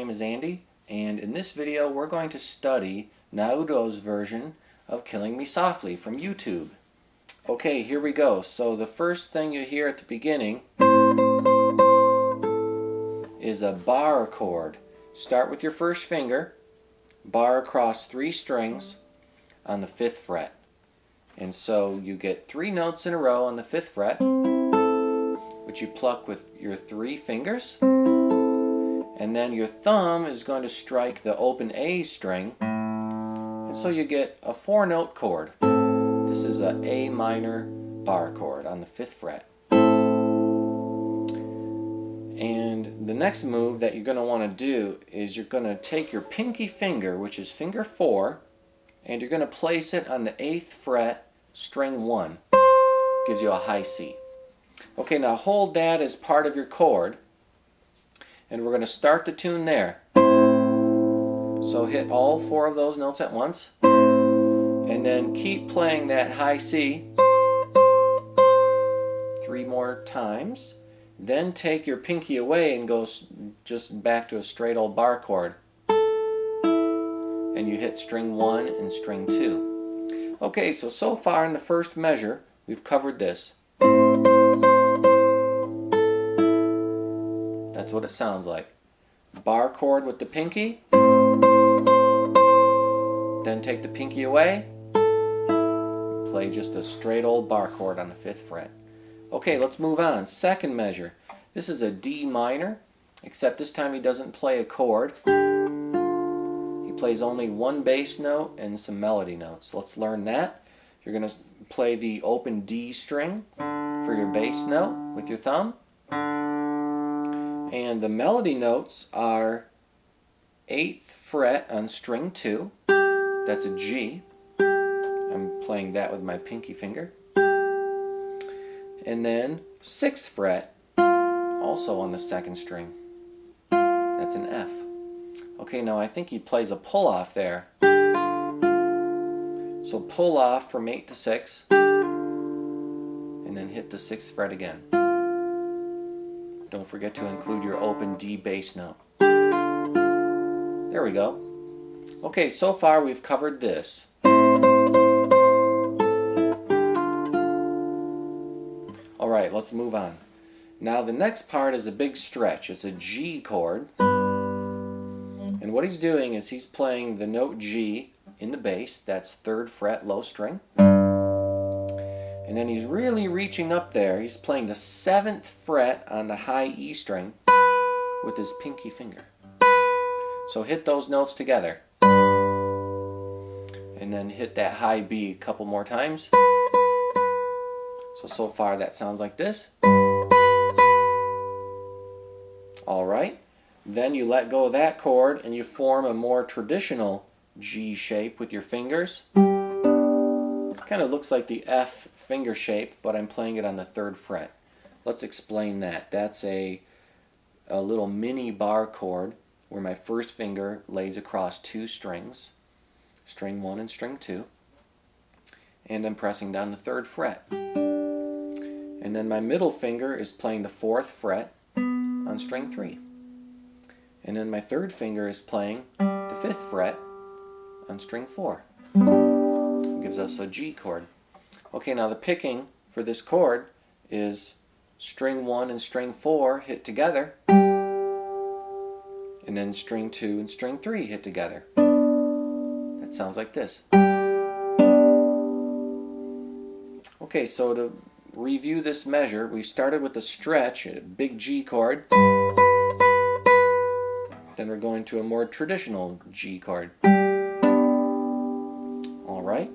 name is Andy, and in this video we're going to study Naudo's version of Killing Me Softly from YouTube. Okay, here we go. So the first thing you hear at the beginning is a bar chord. Start with your first finger, bar across 3 strings on the 5th fret. And so you get 3 notes in a row on the 5th fret, which you pluck with your 3 fingers. And then your thumb is going to strike the open A string, and so you get a 4-note chord. This is a A minor bar chord on the 5th fret. And the next move that you're going to want to do is you're going to take your pinky finger, which is finger 4, and you're going to place it on the 8th fret, string 1. Gives you a high C. Okay, now hold that as part of your chord, and we're going to start the tune there. So hit all 4 of those notes at once, and then keep playing that high C 3 more times. Then take your pinky away and go just back to a straight old bar chord, and you hit string 1 and string 2. Okay, so far in the first measure we've covered this. That's what it sounds like. Bar chord with the pinky, then take the pinky away, play just a straight old bar chord on the 5th fret. Okay, let's move on. Second measure. This is a D minor, except this time he doesn't play a chord. He plays only 1 bass note and some melody notes. Let's learn that. You're going to play the open D string for your bass note with your thumb. And the melody notes are 8th fret on string 2. That's a G. I'm playing that with my pinky finger. And then 6th fret, also on the 2nd string. That's an F. Okay, now I think he plays a pull-off there. So pull off from 8 to 6, and then hit the 6th fret again. Don't forget to include your open D bass note. There we go. Okay, so far we've covered this. Alright, let's move on. Now the next part is a big stretch. It's a G chord. And what he's doing is he's playing the note G in the bass. That's 3rd fret, low string. And then he's really reaching up there. He's playing the 7th fret on the high E string with his pinky finger. So hit those notes together. And then hit that high B a couple more times. So far that sounds like this. Alright. Then you let go of that chord and you form a more traditional G shape with your fingers. Kind of looks like the F finger shape, but I'm playing it on the 3rd fret. Let's explain that. That's a little mini bar chord where my first finger lays across 2 strings, string 1 and string 2, and I'm pressing down the 3rd fret. And then my middle finger is playing the 4th fret on string 3. And then my 3rd finger is playing the 5th fret on string 4. Gives us a G chord. Okay, now the picking for this chord is string 1 and string 4 hit together, and then string 2 and string 3 hit together. That sounds like this. Okay, so to review this measure, we started with a stretch, a big G chord. Then we're going to a more traditional G chord. Alright,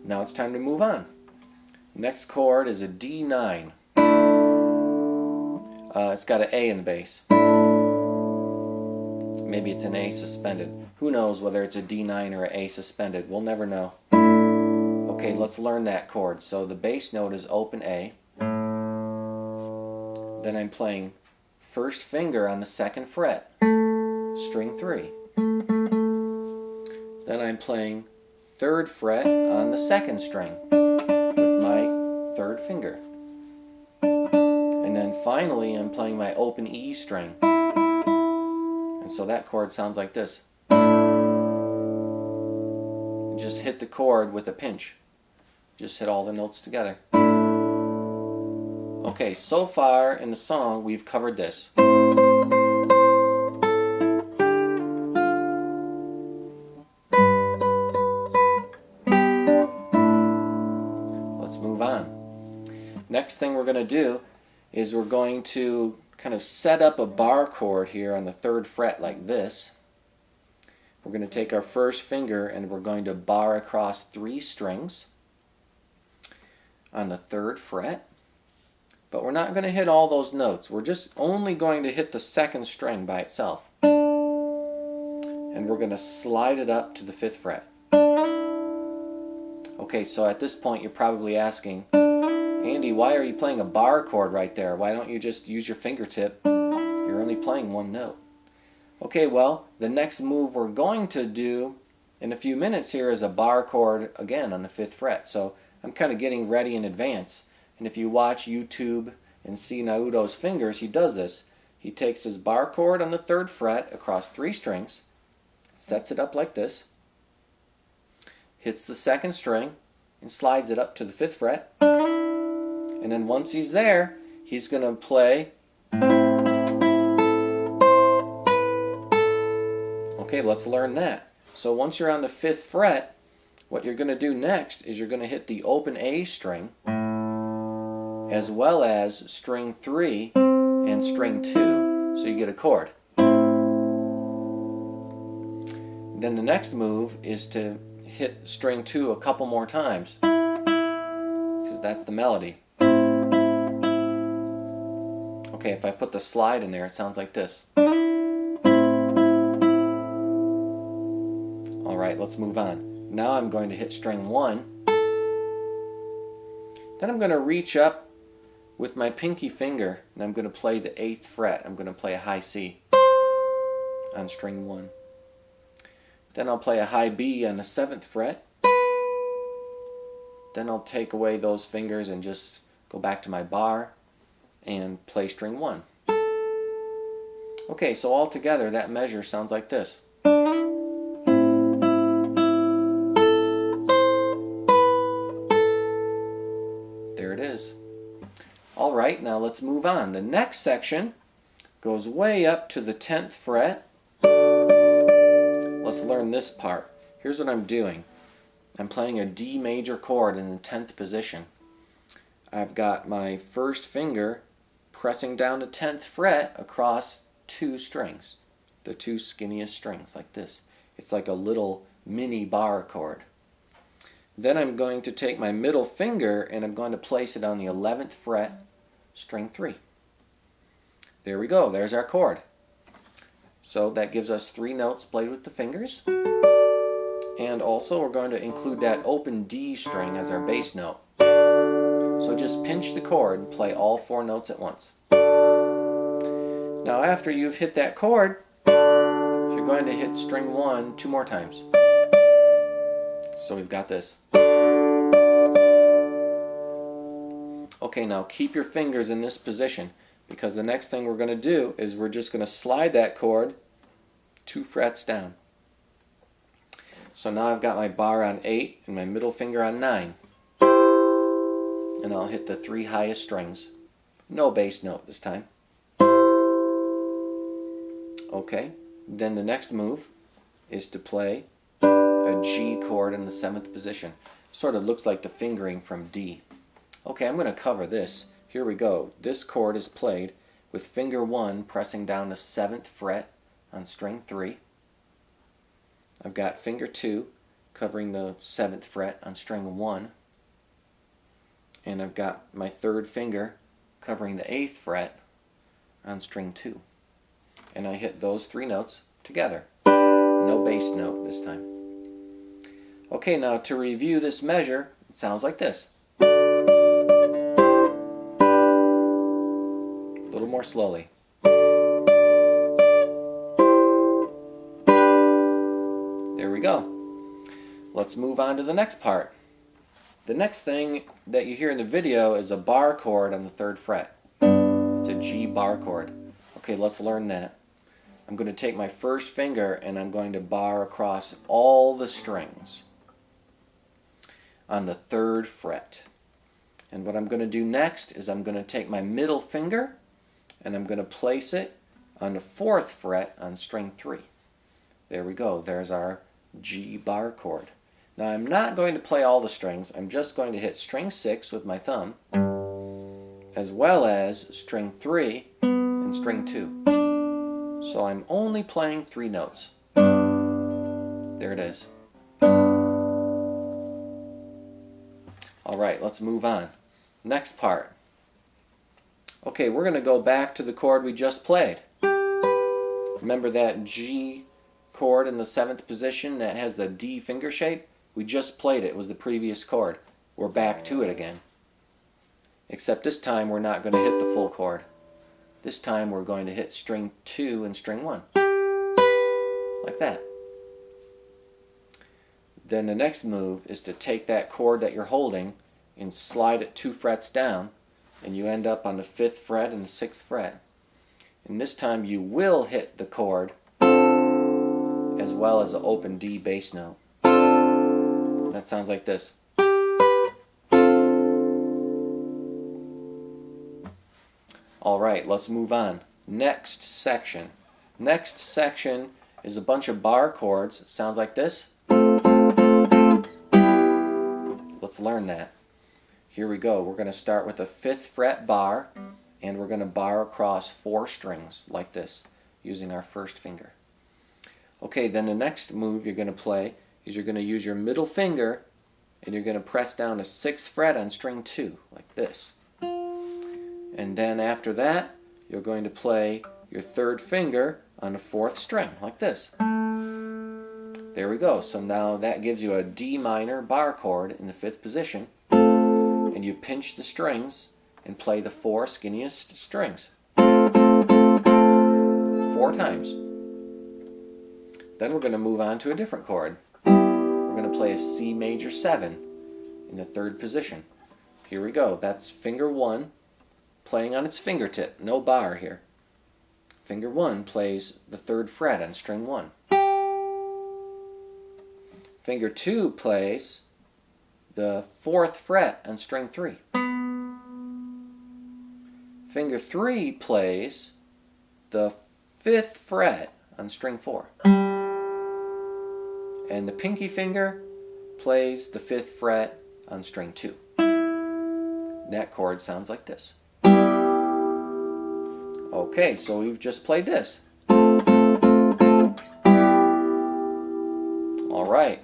now it's time to move on. Next chord is a D9. It's got an A in the bass. Maybe it's an A suspended. Who knows whether it's a D9 or an A suspended? We'll never know. Okay, let's learn that chord. So the bass note is open A. Then I'm playing first finger on the 2nd fret, string 3. Then I'm playing 3rd fret on the 2nd string with my 3rd finger. And then finally I'm playing my open E string. And And so that chord sounds like this. Just hit the chord with a pinch. Just hit all the notes together. Okay, so far in the song we've covered this. Let's move on. Next thing we're going to do is we're going to kind of set up a bar chord here on the 3rd fret like this. We're going to take our first finger and we're going to bar across 3 strings on the 3rd fret. But we're not going to hit all those notes. We're just only going to hit the 2nd string by itself. And we're going to slide it up to the 5th fret. Okay, so at this point you're probably asking, Andy, why are you playing a bar chord right there? Why don't you just use your fingertip? You're only playing 1 note. Okay, well, the next move we're going to do in a few minutes here is a bar chord again on the 5th fret. So I'm kind of getting ready in advance. And if you watch YouTube and see Naudo's fingers, he does this. He takes his bar chord on the 3rd fret across 3 strings, sets it up like this, hits the 2nd string, and slides it up to the 5th fret. And then once he's there, he's going to play. Okay, let's learn that. So once you're on the 5th fret, what you're going to do next is you're going to hit the open A string as well as string 3 and string 2, so you get a chord. Then the next move is to hit string 2 a couple more times, because that's the melody. Okay, if I put the slide in there, it sounds like this. Alright, let's move on. Now I'm going to hit string 1. Then I'm going to reach up with my pinky finger and I'm going to play the 8th fret. I'm going to play a high C on string 1. Then I'll play a high B on the 7th fret. Then I'll take away those fingers and just go back to my bar and play string 1. Okay, so all together that measure sounds like this. There it is. Alright, now let's move on. The next section goes way up to the 10th fret. Let's learn this part. Here's what I'm doing. I'm playing a D major chord in the 10th position. I've got my first finger pressing down the 10th fret across 2 strings. The 2 skinniest strings, like this. It's like a little mini bar chord. Then I'm going to take my middle finger and I'm going to place it on the 11th fret, string 3. There we go, there's our chord. So that gives us 3 notes played with the fingers. And also we're going to include that open D string as our bass note. So just pinch the chord and play all 4 notes at once. Now after you've hit that chord, you're going to hit string 1 2 more times. So we've got this. Okay, now keep your fingers in this position, because the next thing we're going to do is we're just going to slide that chord 2 frets down. So now I've got my bar on 8 and my middle finger on 9. And I'll hit the 3 highest strings. No bass note this time. Okay, then the next move is to play a G chord in the 7th position. Sort of looks like the fingering from D. Okay, I'm going to cover this. Here we go. This chord is played with finger 1 pressing down the 7th fret on string 3. I've got finger 2 covering the 7th fret on string 1. And I've got my 3rd finger covering the 8th fret on string 2. And I hit those 3 notes together. No bass note this time. Okay, now to review this measure, it sounds like this. A little more slowly. There we go. Let's move on to the next part. The next thing that you hear in the video is a bar chord on the 3rd fret. It's a G bar chord. Okay, let's learn that. I'm going to take my first finger and I'm going to bar across all the strings on the 3rd fret. And what I'm going to do next is I'm going to take my middle finger and I'm going to place it on the 4th fret on string 3. There we go. There's our G bar chord. Now I'm not going to play all the strings. I'm just going to hit string 6 with my thumb, as well as string 3 and string 2. So I'm only playing 3 notes. There it is. Alright, let's move on. Next part. Okay, we're going to go back to the chord we just played. Remember that G chord in the 7th position that has the D finger shape? We just played it. It was the previous chord. We're back to it again. Except this time we're not going to hit the full chord. This time we're going to hit string 2 and string 1. Like that. Then the next move is to take that chord that you're holding and slide it 2 frets down, and you end up on the 5th fret and the 6th fret. And this time you will hit the chord as well as the open D bass note. That sounds like this. Alright, let's move on. Next section. Next section is a bunch of bar chords. It sounds like this. Let's learn that. Here we go. We're going to start with a 5th fret bar, and we're going to bar across 4 strings like this using our first finger. Okay, then the next move you're going to play is you're going to use your middle finger and you're going to press down the 6th fret on string 2 like this. And then after that you're going to play your 3rd finger on the 4th string like this. There we go. So now that gives you a D minor bar chord in the 5th position, and you pinch the strings and play the 4 skinniest strings 4 times. Then we're going to move on to a different chord. We're going to play a C major 7 in the 3rd position. Here we go. That's finger 1 playing on its fingertip, no bar here. Finger 1 plays the 3rd fret on string 1. Finger 2 plays the 4th fret on string 3. Finger 3 plays the 5th fret on string 4. And the pinky finger plays the 5th fret on string 2. That chord sounds like this. Okay, so we've just played this. Alright,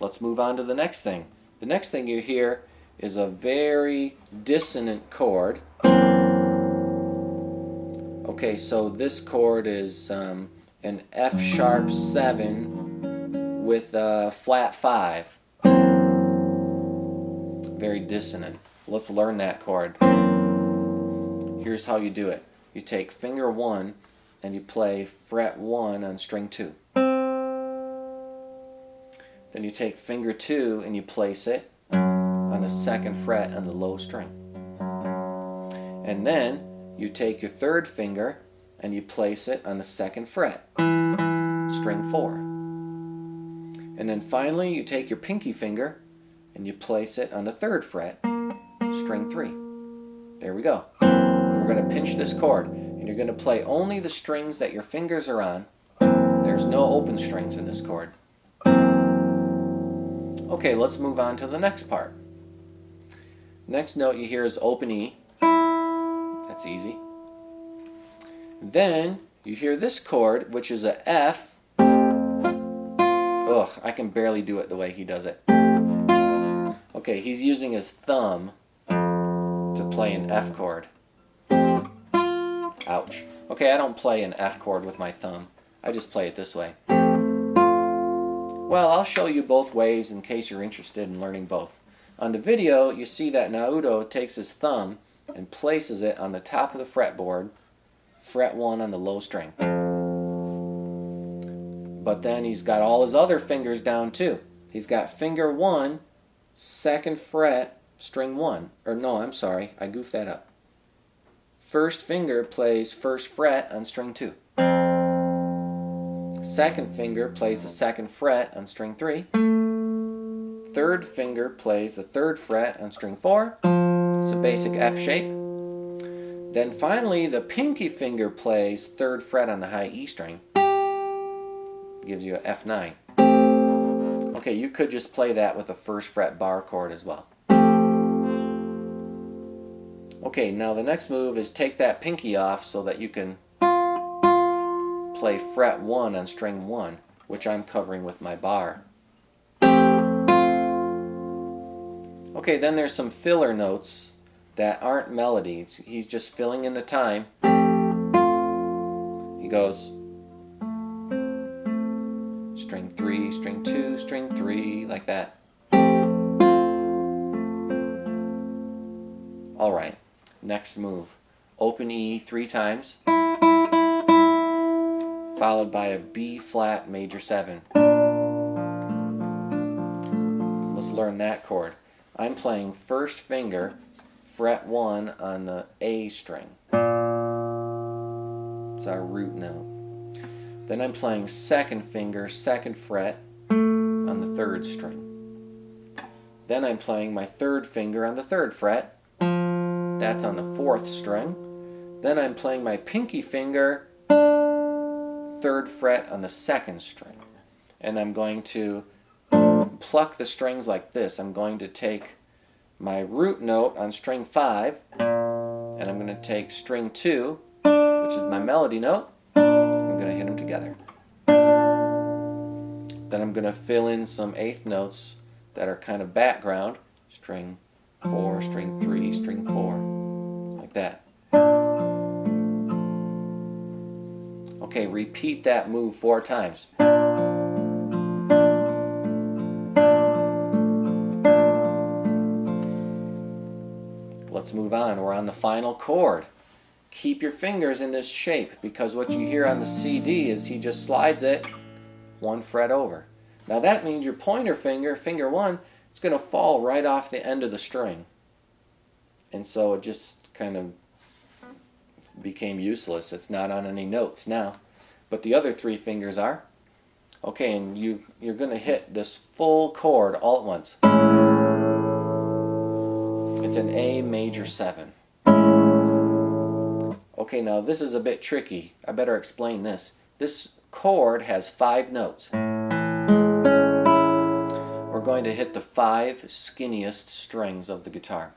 let's move on to the next thing. The next thing you hear is a very dissonant chord. Okay, so this chord is an F sharp 7 with a flat 5. Very dissonant. Let's learn that chord. Here's how you do it. You take finger 1 and you play fret 1 on string 2. Then you take finger 2 and you place it on the 2nd fret on the low string. And then you take your 3rd finger and you place it on the 2nd fret, string 4. And then finally you take your pinky finger and you place it on the 3rd fret, string 3. There we go. We're going to pinch this chord, and you're going to play only the strings that your fingers are on. There's no open strings in this chord. Okay, let's move on to the next part. Next note you hear is open E. That's easy. Then you hear this chord, which is a F. Ugh, I can barely do it the way he does it. Okay, he's using his thumb to play an F chord. Ouch. Okay, I don't play an F chord with my thumb. I just play it this way. Well, I'll show you both ways in case you're interested in learning both. On the video, you see that Naudo takes his thumb and places it on the top of the fretboard, fret 1 on the low string. But then he's got all his other fingers down too. He's got finger 1, 2nd fret, string 1. Or no, I'm sorry, I goofed that up. First finger plays 1st fret on string 2. Second finger plays the second fret on string 3. Third finger plays the third fret on string 4. It's a basic F shape. Then finally the pinky finger plays third fret on the high E string. Gives you a F9. Okay, you could just play that with a first fret bar chord as well. Okay, now the next move is take that pinky off so that you can play fret 1 on string 1, which I'm covering with my bar. Okay, then there's some filler notes that aren't melodies. He's just filling in the time. He goes string 3, string 2, string 3, like that. Alright, next move. Open E 3 times, followed by a B flat major 7. Let's learn that chord. I'm playing first finger, fret 1 on the A string. It's our root note. Then I'm playing second finger, second fret on the third string. Then I'm playing my third finger on the third fret. That's on the fourth string. Then I'm playing my pinky finger, third fret on the second string. And I'm going to pluck the strings like this. I'm going to take my root note on string 5, and I'm going to take string 2, which is my melody note. I'm going to hit them together. Then I'm going to fill in some eighth notes that are kind of background. String 4, string 3, string 4, like that. Okay, repeat that move 4 times. Let's move on. We're on the final chord. Keep your fingers in this shape, because what you hear on the CD is he just slides it 1 fret over. Now that means your pointer finger, finger 1, it's going to fall right off the end of the string. And so it just kind of became useless. It's not on any notes now. But the other 3 fingers are. Okay, and you're going to hit this full chord all at once. It's an A major 7. Okay, now this is a bit tricky. I better explain this. This chord has 5 notes. We're going to hit the 5 skinniest strings of the guitar.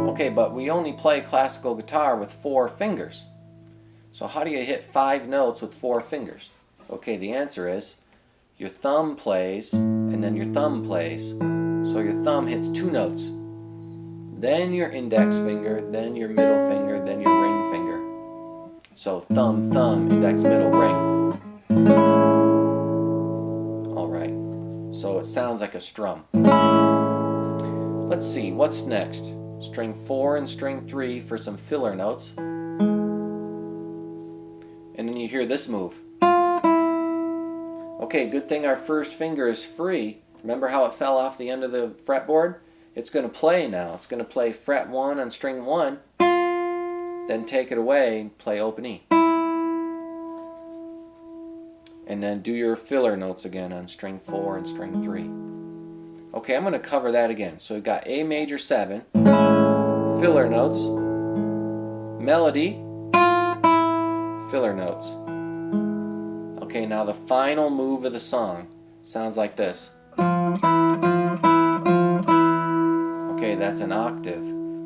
Okay, but we only play classical guitar with 4 fingers. So how do you hit 5 notes with 4 fingers? Okay, the answer is your thumb plays, and then your thumb plays. So your thumb hits 2 notes. Then your index finger, then your middle finger, then your ring finger. So thumb, thumb, index, middle, ring. Alright, so it sounds like a strum. Let's see, what's next? String 4 and string 3 for some filler notes. And then you hear this move. Okay, good thing our first finger is free. Remember how it fell off the end of the fretboard? It's going to play now. It's going to play fret 1 on string 1, then take it away and play open E. And then do your filler notes again on string 4 and string 3. Okay, I'm going to cover that again. So we've got A major 7, filler notes, melody, filler notes. Okay, now the final move of the song sounds like this. Okay, that's an octave.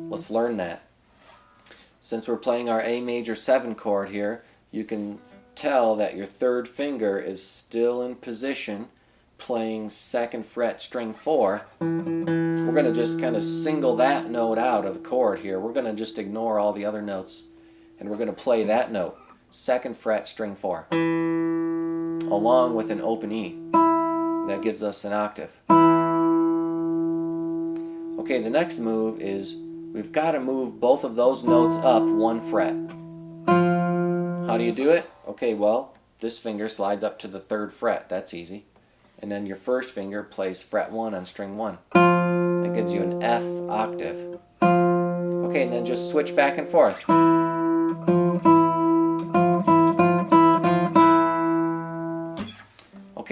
Let's learn that. Since we're playing our A major 7 chord here, you can tell that your third finger is still in position playing second fret string 4. We're going to just kind of single that note out of the chord here. We're going to just ignore all the other notes, and we're going to play that note, second fret string 4, along with an open E. That gives us an octave. Okay, the next move is we've got to move both of those notes up 1 fret. How do you do it? Okay, well, this finger slides up to the 3rd fret. That's easy. And then your first finger plays fret 1 on string 1. That gives you an F octave. Okay, and then just switch back and forth.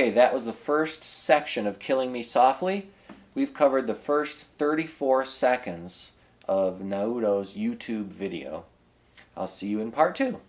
Okay, that was the first section of Killing Me Softly. We've covered the first 34 seconds of Naudo's YouTube video. I'll see you in part 2.